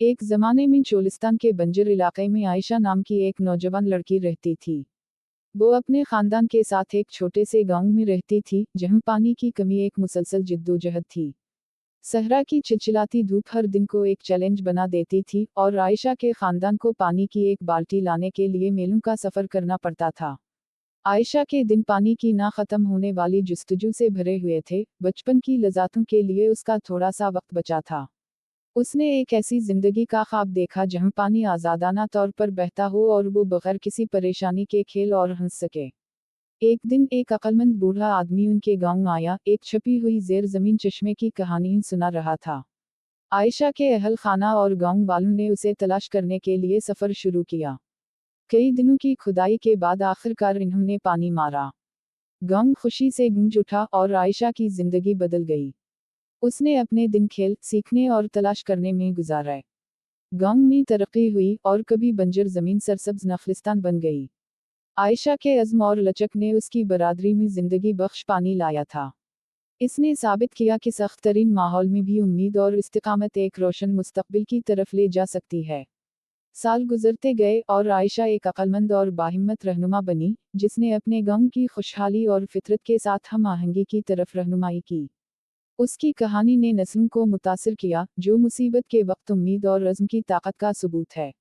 एक ज़माने में चोलिस्तान के बंजर इलाके में आयशा नाम की एक नौजवान लड़की रहती थी। वो अपने खानदान के साथ एक छोटे से गांव में रहती थी, जहां पानी की कमी एक मुसलसल जिद्दोजहद थी। सहरा की चिलचिलाती धूप हर दिन को एक चैलेंज बना देती थी और आयशा के खानदान को पानी की एक बाल्टी लाने के लिए मीलों का सफ़र करना पड़ता था। आयशा के दिन पानी की ना ख़त्म होने वाली जुस्तजू से भरे हुए थे। बचपन की लज़ातों के लिए उसका थोड़ा सा वक्त बचा था। उसने एक ऐसी जिंदगी का ख्वाब देखा जहां पानी आज़ादाना तौर पर बहता हो और वो बगैर किसी परेशानी के खेल और हंस सके। एक दिन एक अक्लमंद बूढ़ा आदमी उनके गांव आया, एक छपी हुई जेर जमीन चश्मे की कहानी सुना रहा था। आयशा के अहल खाना और गांव वालों ने उसे तलाश करने के लिए सफ़र शुरू किया। कई दिनों की खुदाई के बाद आखिरकार इन्होंने पानी मारा। गांव खुशी से गूंज उठा और आयशा की जिंदगी बदल गई। उसने अपने दिन खेल, सीखने और तलाश करने में गुजारे। गांव में तरक्की हुई और कभी बंजर जमीन सरसब्ज नखलिस्तान बन गई। आयशा के अज़्म और लचक ने उसकी बरादरी में जिंदगी बख्श पानी लाया था। इसने साबित किया कि सख्त तरीन माहौल में भी उम्मीद और इस्तिकामत एक रोशन मुस्तकबिल की तरफ ले जा सकती है। साल गुजरते गए और आयशा एक अक्लमंद और बाहिम्मत रहनुमा बनी, जिसने अपने गांव की खुशहाली और फितरत के साथ हम आहंगी की तरफ रहनुमाई की। उसकी कहानी ने नस्लों को मुतासिर किया, जो मुसीबत के वक्त उम्मीद और रज़्म की ताकत का सबूत है।